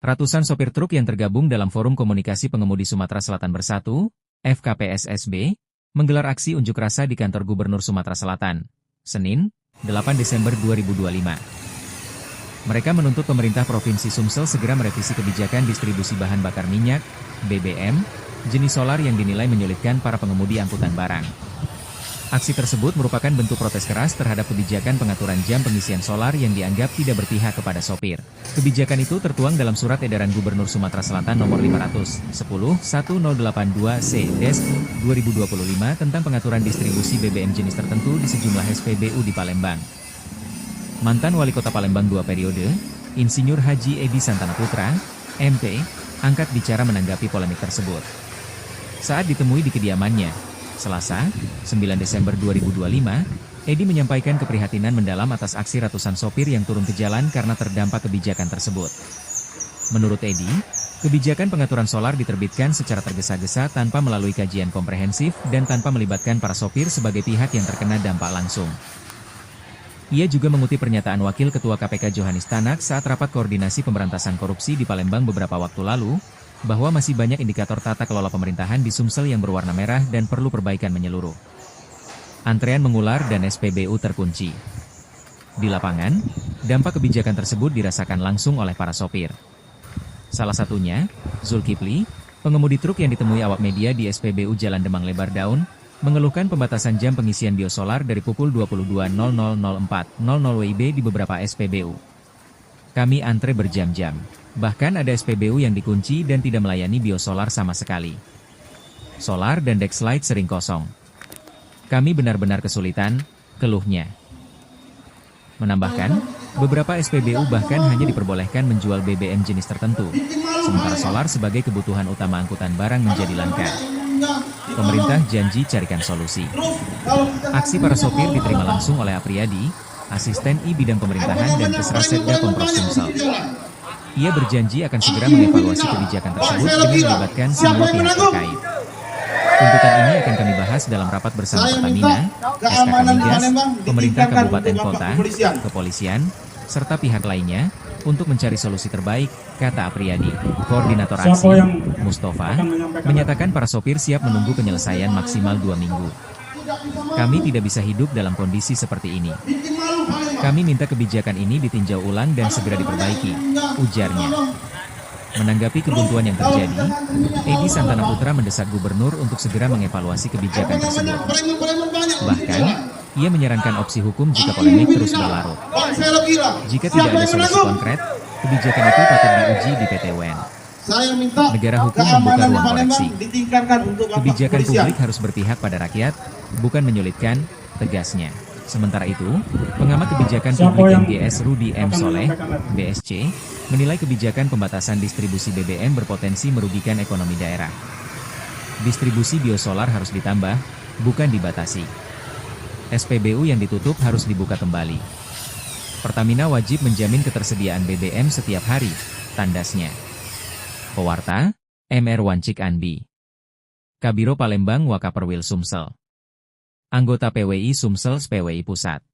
Ratusan sopir truk yang tergabung dalam Forum Komunikasi Pengemudi Sumatera Selatan Bersatu, FKPSSB, menggelar aksi unjuk rasa di kantor Gubernur Sumatera Selatan, Senin, 8 Desember 2025. Mereka menuntut pemerintah Provinsi Sumsel segera merevisi kebijakan distribusi bahan bakar minyak, BBM, jenis solar yang dinilai menyulitkan para pengemudi angkutan barang. Aksi tersebut merupakan bentuk protes keras terhadap kebijakan pengaturan jam pengisian solar yang dianggap tidak berpihak kepada sopir. Kebijakan itu tertuang dalam Surat Edaran Gubernur Sumatera Selatan Nomor 510/1082/2025 tentang pengaturan distribusi BBM jenis tertentu di sejumlah SPBU di Palembang. Mantan Wali Kota Palembang 2 periode, Insinyur Haji Edi Santana Putra, MP, angkat bicara menanggapi polemik tersebut. Saat ditemui di kediamannya, Selasa, 9 Desember 2025, Edi menyampaikan keprihatinan mendalam atas aksi ratusan sopir yang turun ke jalan karena terdampak kebijakan tersebut. Menurut Edi, kebijakan pengaturan solar diterbitkan secara tergesa-gesa tanpa melalui kajian komprehensif dan tanpa melibatkan para sopir sebagai pihak yang terkena dampak langsung. Ia juga mengutip pernyataan Wakil Ketua KPK Johanis Tanak saat rapat koordinasi pemberantasan korupsi di Palembang beberapa waktu lalu, bahwa masih banyak indikator tata kelola pemerintahan di Sumsel yang berwarna merah dan perlu perbaikan menyeluruh. Antrean mengular dan SPBU terkunci. Di lapangan, dampak kebijakan tersebut dirasakan langsung oleh para sopir. Salah satunya, Zulkifli, pengemudi truk yang ditemui awak media di SPBU Jalan Demang Lebar Daun, mengeluhkan pembatasan jam pengisian biosolar dari pukul 22.00 WIB di beberapa SPBU. Kami antre berjam-jam. Bahkan ada SPBU yang dikunci dan tidak melayani biosolar sama sekali. Solar dan dexlight sering kosong. Kami benar-benar kesulitan, keluhnya. Menambahkan, beberapa SPBU bahkan hanya diperbolehkan menjual BBM jenis tertentu, sementara solar sebagai kebutuhan utama angkutan barang menjadi langka. Pemerintah janji carikan solusi. Aksi para sopir diterima langsung oleh Apriyadi, Asisten I Bidang Pemerintahan dan Kesrasetda Pemprov Sumsel. Ia berjanji akan segera mengevaluasi kebijakan tersebut dengan melibatkan semua pihak terkait. Tuntutan ini akan kami bahas dalam rapat bersama Pertamina, SKK Migas, pemerintah kabupaten kota, kepolisian, serta pihak lainnya, untuk mencari solusi terbaik, kata Apriyadi. Koordinator aksi, Mustafa, menyatakan para sopir siap menunggu penyelesaian maksimal 2 minggu. Kami tidak bisa hidup dalam kondisi seperti ini. Kami minta kebijakan ini ditinjau ulang dan segera diperbaiki, ujarnya. Menanggapi kebuntuan yang terjadi, Edi Santana Putra mendesak gubernur untuk segera mengevaluasi kebijakan tersebut. Bahkan, ia menyarankan opsi hukum jika polemik terus berlarut. Jika tidak ada solusi konkret, kebijakan itu patut diuji di PT UN. Negara hukum membuka ruang koreksi. Kebijakan publik harus berpihak pada rakyat, bukan menyulitkan, tegasnya. Sementara itu, pengamat kebijakan publik MGS Rudi M. Soleh, BSC, menilai kebijakan pembatasan distribusi BBM berpotensi merugikan ekonomi daerah. Distribusi biosolar harus ditambah, bukan dibatasi. SPBU yang ditutup harus dibuka kembali. Pertamina wajib menjamin ketersediaan BBM setiap hari, tandasnya. Pewarta, MR Wancik Anbi. Kabiro Palembang Wakaperwil Sumsel. Anggota PWI Sumsel PWI Pusat.